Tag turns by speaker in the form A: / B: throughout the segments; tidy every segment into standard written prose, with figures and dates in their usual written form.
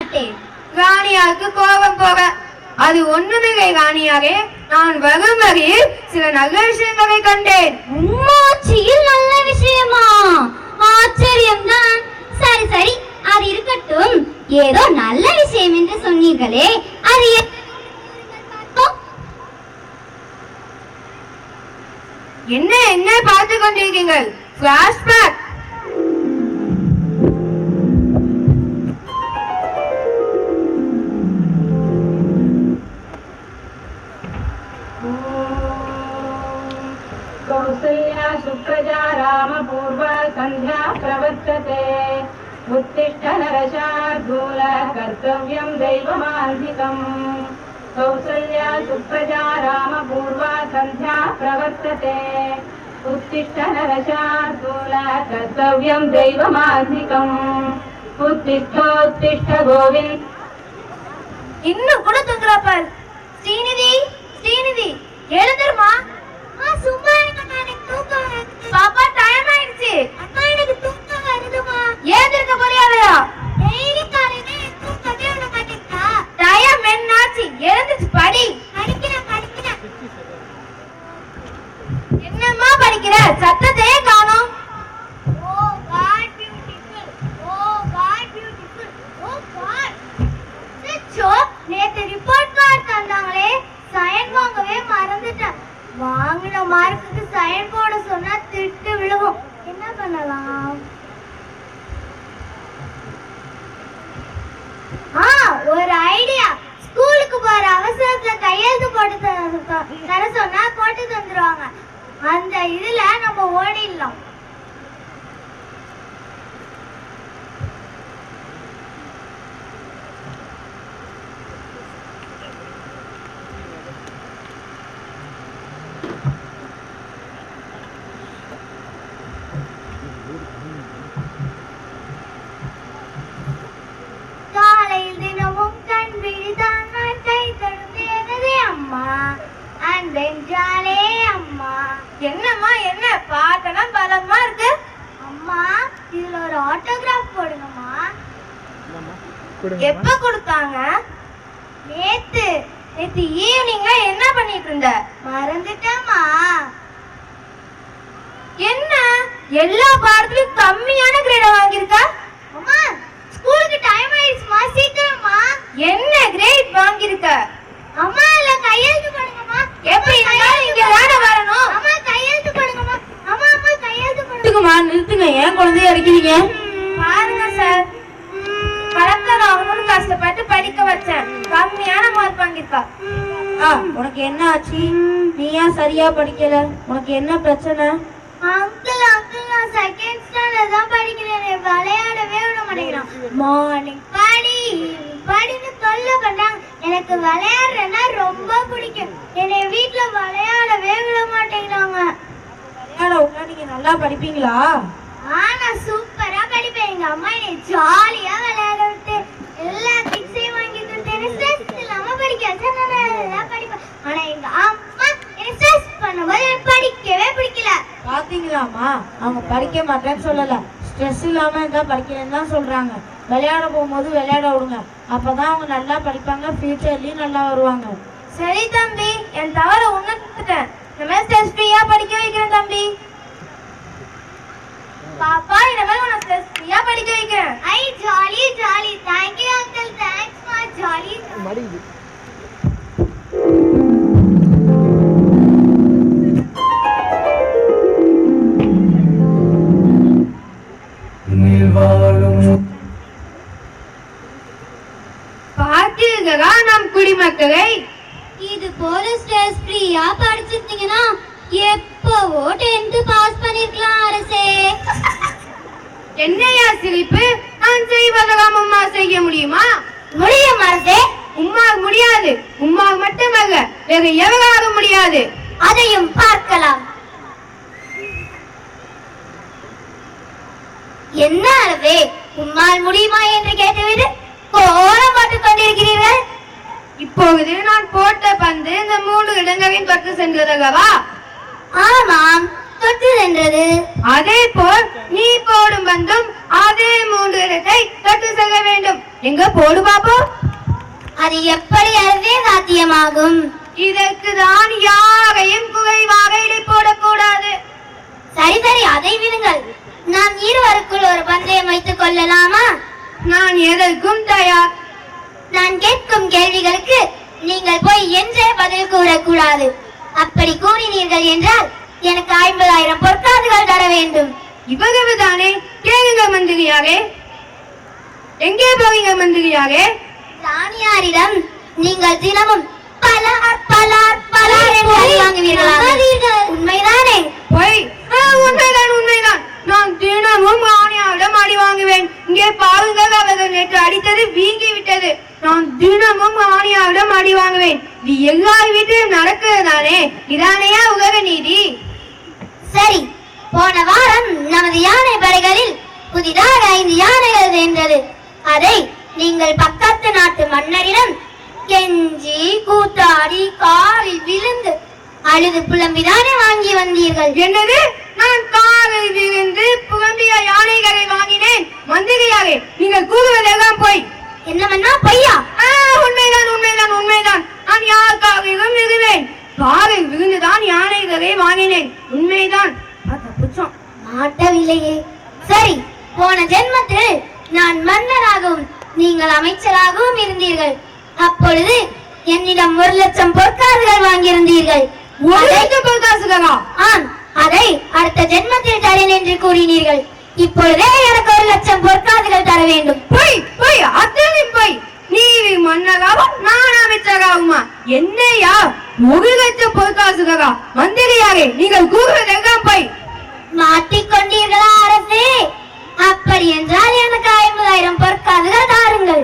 A: மாட்டேன்.
B: ராணியாருக்கு கோபம் போக அது ஒண்ணுமில்லை ராணியாரே. நான் வரும் வரையில் சில நல்ல விஷயங்களை கண்டேன்.
A: உம்மாட்சியில் நல்ல விஷயமா? ஆச்சரியம்தான். சரி சரி, அது இருக்கட்டும். ஏதோ நல்ல விஷயம் என்று சொன்னீர்களே, அது
B: என்ன என்ன பார்த்து கொண்டிருக்கீங்கள்? பிளாஷ்பேக்.
C: कौसल्या सुप्रजा रामपूर्वा सन्ध्या प्रवर्तते उत्तिष्ठ नरशार्दूल कर्तव्यं दैवमान्धिकम् कौसल्या सुप्रजा रामपूर्वा सन्ध्या प्रवर्तते उत्तिष्ठ नरशार्दूल कर्तव्यं दैवमान्धिकम् उत्तिष्ठोत्तिष्ठ गोविन्द.
B: இன்னும் கூட தூங்குறாப்பார். ஸ்ரீநிதி ஸ்ரீநிதி எழுந்திருமா.
A: சும்மா எனக்கு தூக்கம் வருது.
B: பாப்பா டைம் ஆயிடுச்சு.
A: அம்மா எனக்கு தூக்கம் வருதுமா.
B: ஏந்திருக்க போறியாலையா?
A: டெய்லி காலையில தூக்கமே விட மாட்டேங்கா.
B: டைம் என்னாச்சு? எழுந்திருச்சு படி.
A: படிக்கிறேன்.
B: என்னம்மா படிக்கிற? சத்தத்தையே காணோம்.
A: Oh God beautiful. Oh God beautiful. Oh God. சச்சோ, நேத்து ரிப்போர்ட் கார்டு தந்தாங்களே, சைன் வாங்கவே மறந்துட்டேன். வாங்கின மார்க்குக்கு சைன் போட சொன்னா திட்டு விழுவும். என்ன பண்ணலாம்? ஒரு ஐடியா. ஸ்கூலுக்கு போற அவசரத்துல கையெழுத்து போட்டு தர சொன்னா போட்டு தந்துருவாங்க. அந்த இதுல நம்ம ஓடிடலாம். காலையில் தினமும் கண் விழிதான் நான் கை தொடுத்தேனதே அம்மா, அன்பென்றாலே அம்மா.
B: என்னம்மா என்ன பாட்டெல்லாம் பலமா இருக்கு.
A: அம்மா, இதுல ஒரு ஆட்டோகிராஃப் போடுங்கம்மா.
B: எப்ப கொடுத்தாங்க?
A: நேத்து
B: ஈவினிங்ல என்ன பண்ணிட்டு இருந்த?
A: மறந்துட்டேம்மா.
B: என்ன எல்லா பாடத்திலும் கம்மியான கிரேட வாங்கியிருக்க?
A: அம்மா, ஸ்கூலுக்கு டைம் ஆயிடுச்சுமா, சீக்கிரமா.
B: என்ன கிரேட் வாங்கியிருக்க?
A: அம்மா, இல்ல கையெழுத்து போடுங்கம்மா.
B: எப்படி இருந்தாலும் இங்க தானே வரணும்.
A: அம்மா, கையெழுத்து போடுங்கம்மா. அம்மா கையெழுத்து போடுங்க.
B: நிறுத்துங்க, ஏன் குழந்தைய அடிக்கிறீங்க? பாருங்க சார், கலெக்டர் ஆகணும்னு கஷ்டப்பட்டு படிக்க வச்சேன், கம்மியான மார்க் வாங்கியிருக்கா. உனக்கு என்ன ஆச்சு? நீ ஏன் சரியா படிக்கல? உனக்கு என்ன பிரச்சனை?
A: அங்கிள் நான் செகண்ட் ஸ்டாண்டர்ட் தான் படிக்கிறேன். விளையாடவே விட மாட்டேங்கிறான். மார்னிங் படின்னு தொல்லை பண்ணாங்க. எனக்கு விளையாடுறேன்னா ரொம்ப பிடிக்கும். என்னை வீட்டுல விளையாடவே விட மாட்டேங்கிறாங்க.
B: விளையாட விட்டா நீங்க நல்லா படிப்பீங்களா?
A: நான் சூப்பரா படிப்பேன். எங்க அம்மா என்னை ஜாலியா விளையாட விட்டு எல்லா திங்ஸையும் வாங்கி கொடுத்து ஸ்ட்ரெஸ் இல்லாம படிக்க வச்சா நான் நல்லா படிப்பேன். ஆனா எங்க அம்மா என்னை ஸ்ட்ரெஸ் பண்ணும்போது எனக்கு படிக்கவே பிடிக்கல.
B: பாத்தீங்களாமா, அவங்க படிக்க மாட்டேன்னு சொல்லல, ஸ்ட்ரெஸ் இல்லாம இருந்தா படிக்கிறேன்னு தான் சொல்றாங்க. விளையாட போகும்போது விளையாட விடுங்க, அப்பதான் அவங்க நல்லா படிப்பாங்க, ஃபியூச்சர்லயும் நல்லா வருவாங்க. சரி தம்பி, என் தவற உணர்ந்துட்டேன். இனிமேல் ஸ்ட்ரெஸ் ஃப்ரீயா படிக்க வைக்கிறேன் தம்பி. பாப்பா, இனிமேல் உன்னை ஸ்ட்ரெஸ் ஃப்ரீயா படிக்க வைக்கிறேன்.
A: ஐ jolly jolly. Thank you uncle. Thanks மா. ஜாலி.
B: பார்த்தீர்களா நம் குடிமக்களை?
A: இது போல ஸ்ட்ரெஸ் ஃப்ரீயா படிச்சிருந்தீங்கன்னா எப்பவோ 10th பாஸ் பண்ணிருக்கலாம் அரசே.
B: என்னையா சிரிப்பு? நான் செய்வதெல்லாம் உம்மா செய்ய முடியுமா?
A: முடியும் அரசே.
B: உம்மா முடியாது. உம்மா மட்டுமல்ல, வேறு எவராலும் முடியாது.
A: அதையும் பார்க்கலாம். என்ன அரசே, உம்மால் முடியுமா என்று கேட்டுவிட்டு கோலம் போட்டுக் கொண்டிருக்கிறீர்கள்?
B: இப்பொழுது நான் போட்ட பந்து இந்த 3 இடங்களின் பக்கம் சென்றதல்லவா?
A: ஆமாம். தொட்டு சென்றது.
C: அதே போல் நீ போடும் பந்தும் அதே 3 இடத்தை தொட்டு செல்ல வேண்டும். எங்க போடு பாப்போம்.
A: அது எப்படி அதுவே சாத்தியமாகும்?
C: இதற்கு தான் யாரையும் குறைவாக இடை போடக்கூடாது.
A: சரி சரி, அதை விடுங்கள். நாம் இருவருக்குள் ஒரு பந்தயம் வைத்துக் கொள்ளலாமா?
C: நான் எதற்கும் தயார்.
A: நான் கேட்கும் கேள்விகளுக்கு நீங்கள் போய் என்றே பதில் கூறக்கூடாது. அப்படி கூறினீர்கள் என்றால் எனக்கு 50,000 பொற்காசுகள் தர வேண்டும்.
C: இவ்வளவு தானே? கேளுங்க மந்திரியாரே. எங்கே போவீங்க மந்திரியாரே?
A: ராணியாரிடம் நீங்கள் தினமும் பலார் பலார் பலார் என்று அடி வாங்குவீர்களா? உண்மைதானே?
C: போய். உண்மைதான் உண்மைதான். நான் தினமும் ராணியாரிடம் அடி வாங்குவேன். இங்கே பாருங்கள், அவர்கள் நேற்று அடித்தது வீங்கி விட்டது. நான் தினமும் ராணியாரிடம் அடி வாங்குவேன். இது எல்லார் வீட்டிலும் நடக்கிறதானே? இதானையா உலக நீதி?
A: சரி, போன வாரம் நமது யானை படைகளில் புதிதாக 5 யானைகள் வென்றது. அதை நீங்கள் பக்கத்து நாட்டு மன்னரிடம் கெஞ்சி கூத்தாடி காலில் விழுந்து அழுது புலம்பிதானே வாங்கி வந்தீர்கள்.
C: என்னது? நான் காலில் விழுந்து புலம்பிய யானைகளை வாங்கினேன்? மந்திரியாரே, நீங்கள் கூறுவதெல்லாம் போய்.
A: என்னமன்னா பொய்யா?
C: உண்மைதான் உண்மைதான் உண்மைதான். நான் யாருக்காகவும் விழுவேன். காலில் விழுந்துதான் யானைகளை வாங்கினேன். உண்மைதான்.
A: மாட்டவில்லையே. சரி, போன ஜென்மத்தில் நான் மன்னராகவும் நீங்கள் அமைச்சராகவும் இருந்தீர்கள். அப்பொழுது என்னிடம் 1,00,000 பொற்காசுகள் வாங்கியிருந்தீர்கள்.
C: 1,00,000 பொற்காசுகளா?
A: ஆம், அதை அடுத்த ஜென்மத்தில் தரேன் என்று கூறினீர்கள். இப்பொழுதே எனக்கு 1,00,000 பொற்காசுகள் தர வேண்டும்.
C: போய் போய், அத்தனை போய். நீ மன்னராகும், நான் அமைச்சராகுமா? என்னையா 1,00,000 பொற்காசுகளா? மந்திரியாரே, நீங்கள் கூறுவதெல்லாம் போய்.
A: மாட்டிக்கொண்டீர்களா அரசே? அப்படி என்றால் எனக்கு 50,000 பொற்காசுகள் தாருங்கள்.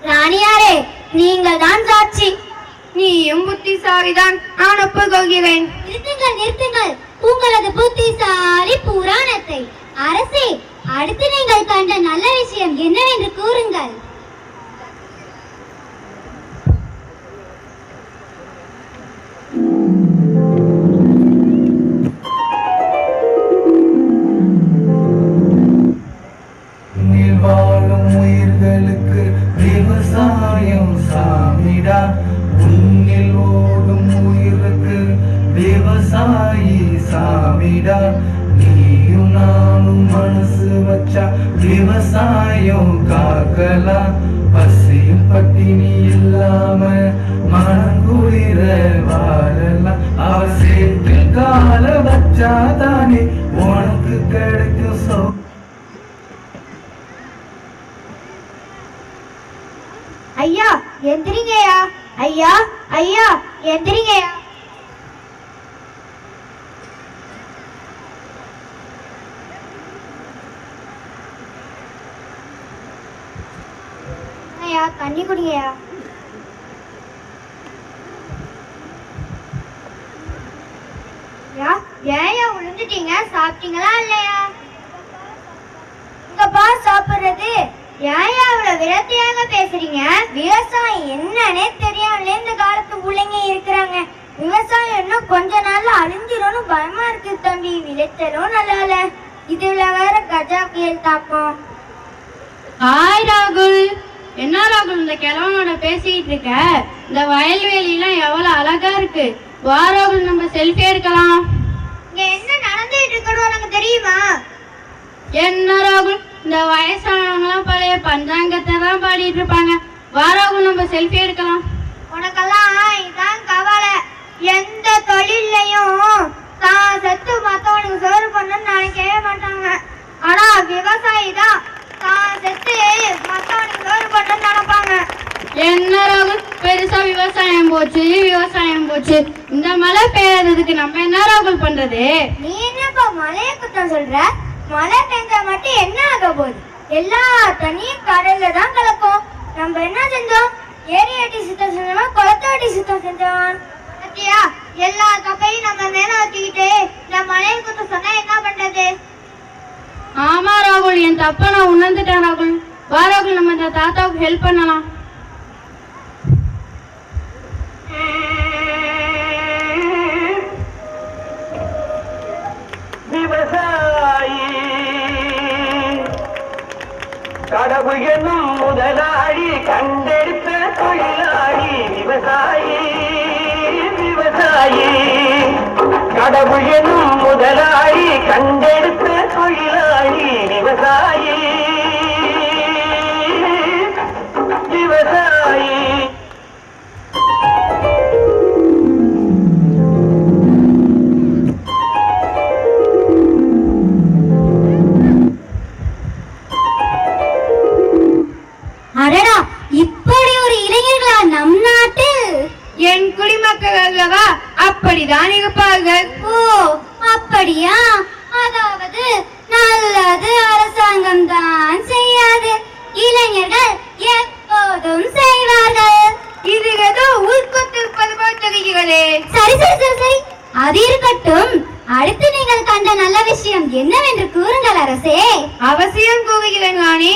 A: ராணியாரே, நீங்கள் தான் சாட்சி.
C: நீயும் புத்திசாலிதான், நான் ஒப்புக்கொள்கிறேன்.
A: நிறுத்துங்கள் நிறுத்துங்கள் உங்களது புத்திசாலி புராணத்தை. அரசே, அடுத்து நீங்கள் கண்ட நல்ல விஷயம் என்னவென்று கூறுங்கள்.
D: வாழும் உயிர்களுக்கு விவசாயம் சாமிடா. உன்னில் ஓடும் உயிருக்கு விவசாயி சாமிடா. நீயும் நானும் மனசு வச்சா விவசாயம் காக்கலாம். பசியும் பட்டினி இல்லாம மனங்குளிர வாழலாம். அவர் சேற்றில் கால வச்சாதானே உனக்கு கிடைக்கும் சோ.
A: ஐயா எந்திரிங்கயா, ஐயா ஐயா எந்திரிங்கயா. ஐயா தண்ணி குடிங்கயா. ஏயா விழுந்துட்டீங்க? சாப்பிட்டீங்களா இல்லையா? இங்கப்பா சாப்பிடுறது. ஏயா அவ்வளவு விரக்தியாக பேசுறீங்க? விவசாயம் என்னன்னே தெரியாமலே இந்த காலத்து பிள்ளைங்க இருக்கிறாங்க. விவசாயம் இன்னும் கொஞ்ச நாள்ல அழிஞ்சிரும்னு பயமா இருக்கு தம்பி. விளைச்சலும் நல்லா இல்ல, இதுல வேற கஜா புயல் தாக்கம்.
B: ஹாய் ராகுல். என்ன ராகுல் இந்த கிழவனோட பேசிட்டு இருக்க? இந்த வயல்வெளி எல்லாம் எவ்வளவு அழகா இருக்கு. வா ராகுல், நம்ம செல்ஃபி எடுக்கலாம்.
A: இங்க என்ன நடந்துட்டு இருக்கணும் உனக்கு தெரியுமா?
B: என்ன ராகுல், இந்த வயசானவங்க எல்லாம் பழைய பஞ்சாங்கத்தை தான் பாடிட்டு இருப்பாங்க. வா ராகுல், நம்ம செல்ஃபி எடுக்கலாம்.
A: உனக்கெல்லாம் இதான் கவலை. எந்த தொழிலையும் தான் செத்து மத்தவனுக்கு சோறு பண்ணணும்னு நினைக்கவே மாட்டாங்க. ஆனா விவசாயி தான் தான் செத்து மத்தவனுக்கு சோறு பண்ணணும்னு நினைப்பாங்க.
B: என்ன ராகுல், பெருசா விவசாயம் போச்சு விவசாயம் போச்சு. இந்த மழை பெய்யறதுக்கு நம்ம என்ன ராகுல் பண்றது?
A: நீ என்னப்பா மழையை குத்தம் சொல்ற? மழை பெஞ்சா மட்டும் என்ன ஆக போகுது? எல்லா தண்ணியும் கடல்ல தான் கலக்கும். நம்ம என்ன செஞ்சோம்? ஏரி அட்டி சுத்தம் செஞ்சோமா, குளத்தை அட்டி சுத்தம் செஞ்சோம். பத்தியா, எல்லா தொகையும் நம்ம மேல வச்சுக்கிட்டு இந்த மழையை குத்தம் சொன்னா என்ன பண்றது?
B: ஆமா ராகுல், என் தப்ப நான் உணர்ந்துட்டேன் ராகுல். வா ராகுல், நம்ம இந்த தாத்தாவுக்கு ஹெல்ப் பண்ணலாம்.
E: கடவுள் எனும் முதலாளி கண்டெடுத்த தொழிலாளி விவசாயி விவசாயி.
A: அடடா, இப்படி ஒரு இளைஞர்களா நம் நாட்டில்?
C: என் குடிமக்கள் அல்லவா, அப்படிதான் இருப்பார்கள்.
A: ஓ, அப்படியா? அதாவது நல்லது அரசாங்கம் தான் செய்யாது, இளைஞர்கள் எப்போதும் செய்வார்கள்.
C: இது ஏதோ உள்கொத்திருப்பது போல் தெரிகிறதே.
A: சரி சரி சரி சரி, அது இருக்கட்டும். அடுத்து நீங்கள் கண்ட நல்ல விஷயம் என்னவென்று கூறுங்கள் அரசே.
C: அவசியம் கூறுகிறேன் ராணி.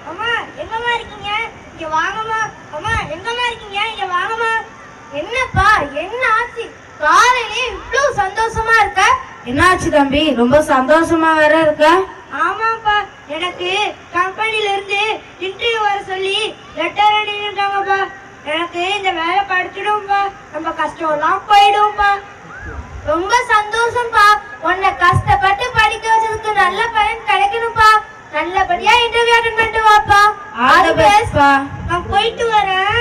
B: அம்மா எங்கம்மா இருக்கீங்க? இங்க வாங்கம்மா. அம்மா எங்கம்மா இருக்கீங்க? இங்க வாங்கம்மா. என்னப்பா, என்ன ஆச்சு? காலையிலே இவ்வளவு சந்தோஷமா இருக்க? என்னாச்சு தம்பி, ரொம்ப சந்தோஷமா வேற இருக்க? ஆமாப்பா, எனக்கு கம்பெனில இருந்து இன்டர்வியூ வர சொல்லி லெட்டர் எழுதிருக்காங்கப்பா. எனக்கு இந்த வேலை கிடைச்சிடும்பா, நம்ம கஷ்டம் எல்லாம் போயிடும்பா. ரொம்ப சந்தோஷம்ப்பா. உன்னை கஷ்டப்பட்டு படிக்க வச்சதுக்கு நல்ல பலன் கிடைக்கணும்ப்பா. நல்லபடியா இன்டர்வியூ அட்டெண்ட் பண்ணிட்டு வாப்பா. ஆல் தி பெஸ்ட் பா. நான் போயிட்டு வரேன்.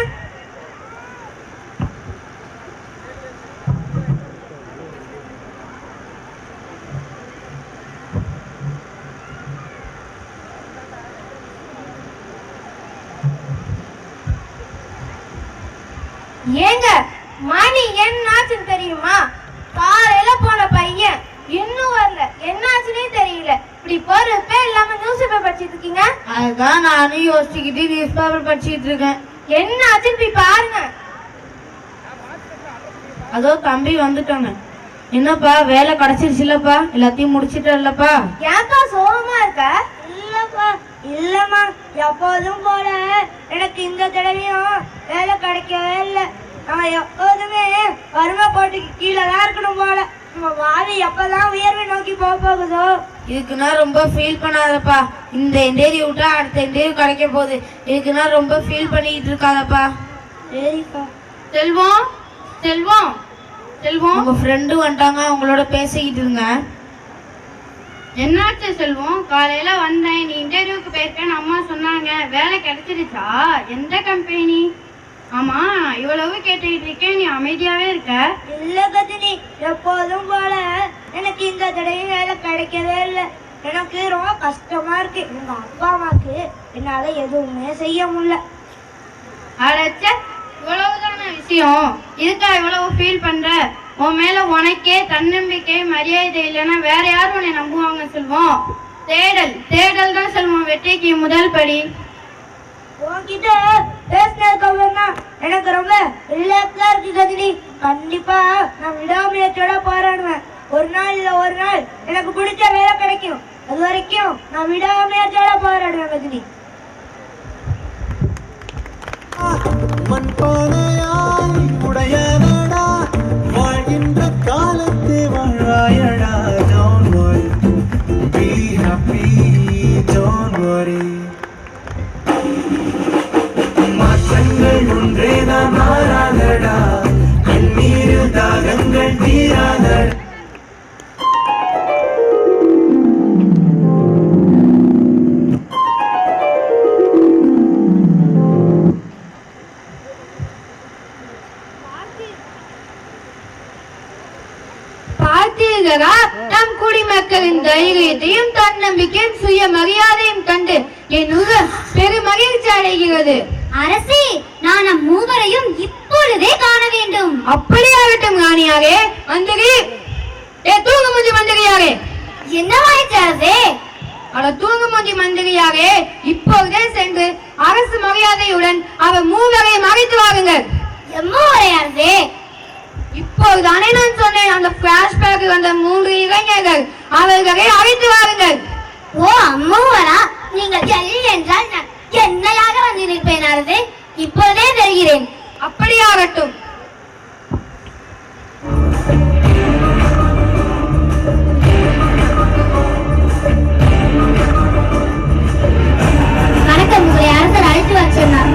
B: ஏங்க, மணி என்னாச்சுன்னு தெரியுமா? காலையில போன பையன் இன்னும் வரல, என்னாச்சுன்னே தெரியல. இப்படி பொறுப்பே இல்லாம நியூஸ் பேப்பர் படிச்சிட்டு இருக்கீங்க. அதுதான் நானும் யோசிச்சுக்கிட்டு நியூஸ் பேப்பர் படிச்சிட்டு இருக்கேன். என்ன ஆச்சுன்னு போய் பாருங்க. அதோ தம்பி வந்துட்டாங்க. என்னப்பா, வேலை கிடைச்சிருச்சுல்லப்பா? எல்லாத்தையும் முடிச்சிட்டல்லப்பா? ஏன்பா சோகமா இருக்க? இல்லப்பா, இல்லம்மா, எப்போதும் போல எனக்கு இந்த தடவையும் வேலை கிடைக்கவே இல்லை. நான் எப்போதுமே வறுமை கோட்டுக்கு கீழே தான் இருக்கணும் போல. நம்ம வாழ்வு எப்பதான் உயர்வை நோக்கி போகுதோ. இதுக்குன்னா ரொம்ப ஃபீல் பண்ணாதப்பா. இந்த இன்டர்வியூ விட்டா அடுத்த இன்டர்வியூ கிடைக்க போகுது. இதுக்குன்னா ரொம்ப ஃபீல் பண்ணிட்டு இருக்காதப்பா. சரிப்பா. செல்வம், செல்வம், செல்வம், உங்க ஃப்ரெண்டு வந்துட்டாங்க, அவங்களோட பேசிக்கிட்டு இருங்க.
C: என்னாச்சு செல்வம்? காலையில வந்தேன், நீ இன்டர்வியூக்கு போயிருக்கேன்னு அம்மா சொன்னாங்க. வேலை கிடைச்சிருச்சா? எந்த கம்பெனி? ஆமா, இவ்வளவு கேட்டுக்கிட்டு இருக்கேன், நீ அமைதியாவே இருக்க.
B: இல்ல கஜினி, எப்போதும் போல எனக்கு இந்த தடவை வேலை கிடைக்கவே இல்லை. எனக்கு ரொம்ப கஷ்டமா இருக்கு. எங்க அப்பா அம்மாக்கு என்னால எதுவுமே செய்ய முடியல.
C: அடைச்ச, இவ்வளவுதான விஷயம்? இதுக்கா இவ்வளவு ஃபீல் பண்ற? உன் மேல உனக்கே தன்னம்பிக்கை மரியாதை இல்லைன்னா வேற யாரும் உன்னை நம்புவாங்க செல்வம்? தேடல், தேடல் தான் செல்வம் வெற்றிக்கு முதல் படி.
B: உன்கிட்ட பேசினதுக்கு அப்புறம் தான் எனக்கு ரொம்ப ரிலாக்ஸா இருக்கு கஜினி. கண்டிப்பா நான் விடாமுயற்சியோட போராடுவேன். ஒரு நாள் இல்ல ஒரு நாள் எனக்கு பிடிச்ச வேலை கிடைக்கும். அது வரைக்கும் நான் விடாமுயற்சியோட போராடுவேன் கஜினி.
F: மண்பானையாய் உடையனடா வாழ்கின்ற காலத்தை வாழாயடா. Don't worry, be happy, don't worry. மாற்றங்கள் ஒன்றேதான் மாறாதடா, கண்ணீரில் தாகங்கள் தீராதடா.
C: பார்த்தீர்களா, நம் குடிமக்களின் தைரியத்தையும் தன்னம்பிக்கையும் சுய மரியாதையும் கண்டு என் உலகம் பெருமகிழ்ச்சி அடைகிறது.
A: அரசே, நான் நம் மூவரையும் இப்பொழுதே காண வேண்டும்.
C: அப்படியாகட்டும் ராணியாரே. மந்திரி, தூங்கு மூஞ்சி மந்திரியாரே.
A: என்னவாயிற்று அரசே?
C: அட தூங்கு மூஞ்சி மந்திரியாரே, இப்போதே சென்று அரசு மரியாதையுடன் அவர் மூவரை மறைத்து வாருங்கள்.
A: எம்மூவரை அரசே?
C: இப்போதுதானே நான் சொன்னேன், அந்த பிளாஷ்பேக் வந்த 3 இளைஞர்கள், அவர்களை அழைத்து வாருங்கள்.
A: ஓ அம்மூவரா? நீங்கள் எல் என்றால் என்னையாக வந்து நிற்பேன் அரசே. இப்போதே வருகிறேன்.
C: அப்படியாகட்டும்.
A: வணக்கம், உங்களை அரசர் அழைத்து வர சொன்னார்.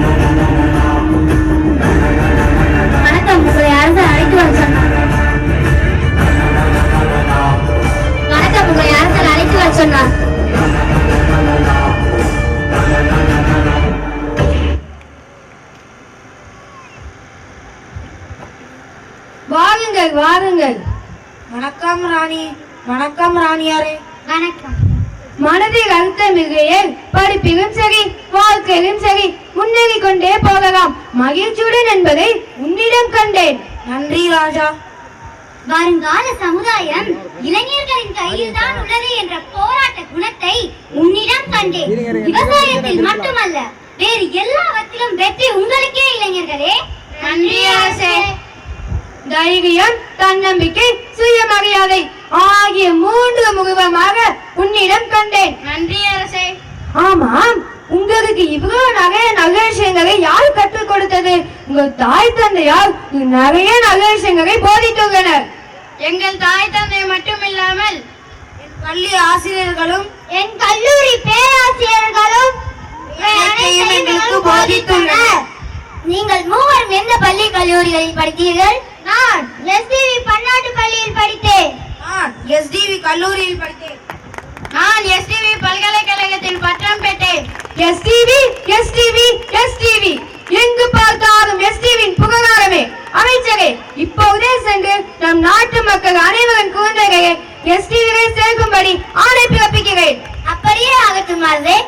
A: வணக்கம், உங்களை அரசர் அழைத்து வர சொன்னார். வணக்கம், உங்களை அரசர் அழைத்து வர சொன்னார்.
C: வாருங்கள் வாருங்கள்.
B: வணக்கம் ராணி. வணக்கம் ராணியாரே.
A: வணக்கம்.
C: மனதில் அழுத்தம் இல்லையேல் படிப்பிலும் சரி வாழ்க்கையிலும் சரி முன்னேறி கொண்டே போகலாம். மகிழ்ச்சியுடன் என்பதை உன்னிடம் கண்டேன்.
B: நன்றி ராஜா.
A: வருங்கால சமுதாயம் இளைஞர்களின் கையில் தான் உள்ளது என்ற போராட்ட குணத்தை உன்னிடம் கண்டேன். விவசாயத்தில் மட்டுமல்ல, வேறு எல்லாவற்றிலும் வெற்றி உங்களுக்கே இளைஞர்களே. நன்றி அரசே.
C: தைரியம், தன்னம்பிக்கை, சுயமரியாதை ஆகிய 3 முகமாக உன்னிடம் கண்டேன்.
A: நன்றி அரசே.
C: ஆமாம், உங்களுக்கு இவ்வளவு நிறைய நல்ல விஷயங்களை யார் கற்றுக் கொடுத்தது? உங்கள் தாய் தந்தையால் நிறைய நல்ல விஷயங்களை போதித்துள்ளனர்.
A: எங்கள் தாய் தந்தை மட்டுமில்லாமல்
B: என் பள்ளி ஆசிரியர்களும்
A: என் கல்லூரி பேராசிரியர்களும்
B: அனைத்தையும் எங்களுக்கு போதித்துள்ளனர்.
A: நீங்கள் மூவரும் எந்த பள்ளி கல்லூரிகளில் படித்தீர்கள்? நான் எஸ்டிவி பன்னாட்டு பள்ளியில் படித்தேன்.
B: நான் எஸ்டிவி கல்லூரியில் படித்தேன்.
A: நான் எஸ்டிவி பல்கலைக்கழகத்தில் பட்டம் பெற்றேன்.
C: எஸ்டிவி எஸ்டிவி எஸ்டிவி எங்கு பார்த்தாலும் எஸ்டிவியின் புகழாரமே. அமைச்சரே, இப்போதே சென்று நம் நாட்டு மக்கள் அனைவரின் குழந்தைகளை எஸ்டிவியை சேர்க்கும்படி ஆணை பிறப்பிக்கிறேன்.
A: அப்படியே ஆகட்டும் அரசே.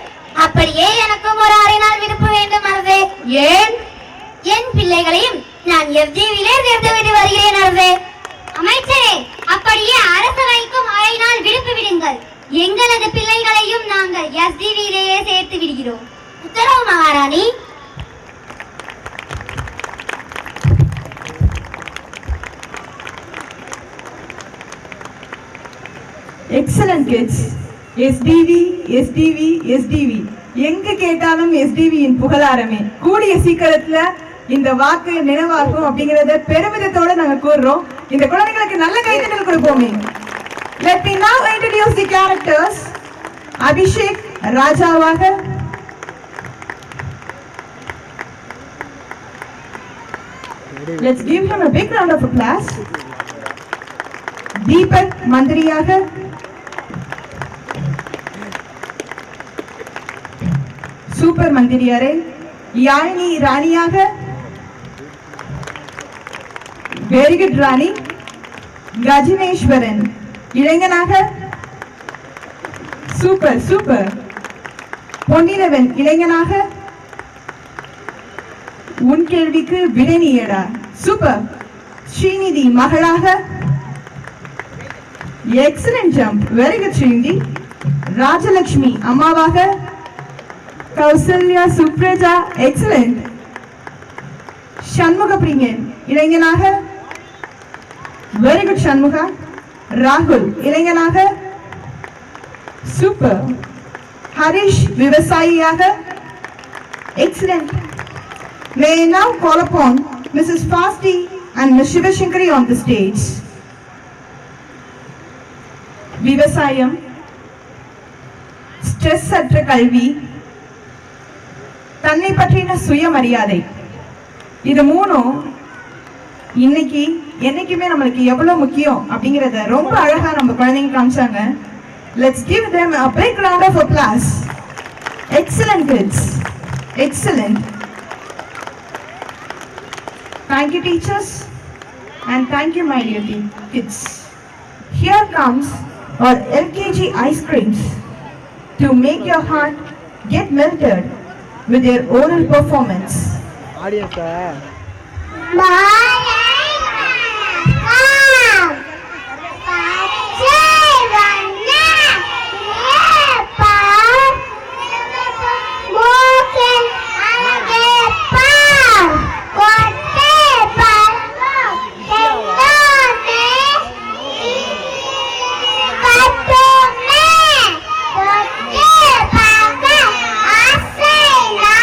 A: அப்படியே எனக்கும் ஒரு அரை நாள் விடுப்பு வேண்டும் அரசே.
C: ஏன்?
A: என் பிள்ளைகளையும் நான் எஸ்டிவியிலே சேர்த்துவிட்டு வருகிறேன் அரசே. அமைச்சரே, அப்படியே அரசவைக்கும் அரை நாள் விடுப்பு விடுங்கள். எங்களது பிள்ளைகளையும் நாங்கள் எஸ்டிவியிலேயே சேர்த்து விடுகிறோம். உத்தரவு மகாராணி.
G: Excellent kids. SDV, SDV, SDV. எங்க கேட்டாலும் SDV-யின் புகழாரமே. கூடிய சீக்கிரத்துல இந்த வாக்கு நினைவாகும் அப்படிங்கறத பெருமிதத்தோட நாங்க கூறுறோம். இந்த குழந்தைகளுக்கு நல்ல கைதட்டல் கொடுப்போமே. Let me now introduce the characters. Abhishek ராஜாவாக, let's give him a big round of applause. Deepak மந்திரியாக, சூப்பர் மந்திரியாரே. யாழினி ராணியாக, வெரி குட் ராணி. கஜினேஸ்வரன் இளைஞனாக, சூப்பர் சூப்பர். பொன்னிலவன் இளைஞனாக, உன் கேள்விக்கு விடை நீயடா, சூப்பர். ஸ்ரீநிதி மகளாக, excellent jump, very good Srinidhi. Rajalakshmi அம்மாவாக, கௌசல்யா சுப்ரஜா, எக்ஸலன்ட். சண்முக பிரியன் இளைஞனாக, வெரி குட் சண்முகா. ராகுல் இளைஞனாக, சூப்பர். ஹரிஷ் விவசாயியாக, excellent. May I now call upon Mrs. Fasti and Ms. Shivashankari on the stage. விவசாயம், ஸ்ட்ரெஸ் அற்ற கல்வி, தன்னை பற்றின சுயமரியாதை, இது மூணும் இன்னைக்கு என்னைக்குமே நம்மளுக்கு எவ்வளவு முக்கியம் அப்படிங்கறத ரொம்ப அழகா நம்ம குழந்தைங்க காமிச்சாங்க. Let's give them a big round of applause. Excellent kids. Excellent. Thank you teachers and thank you my dear kids. Here comes our LKG ice creams to make your heart get melted with their oral performance.
A: Asena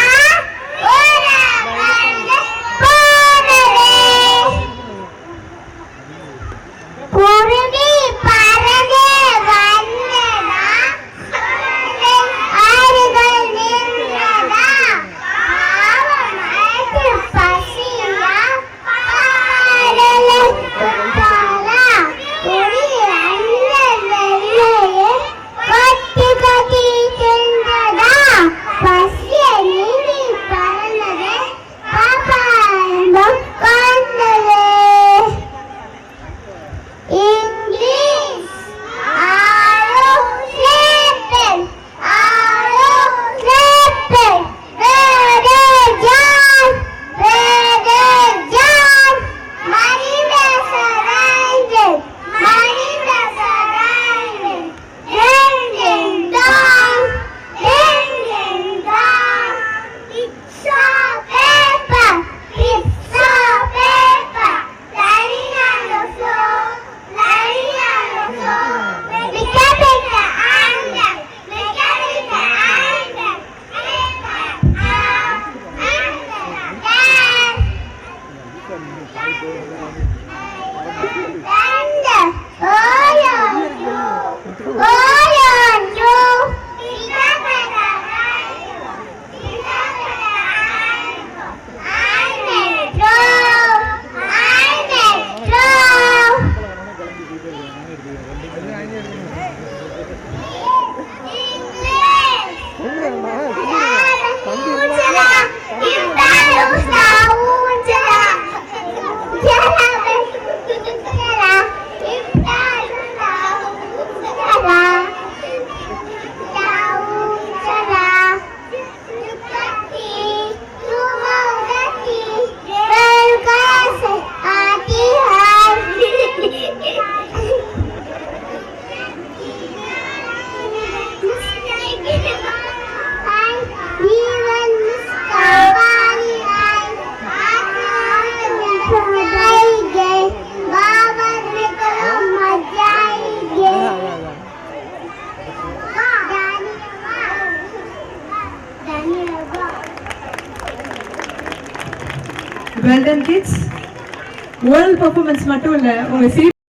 G: Well done kids. Oral performance மட்டும் இல்ல உங்க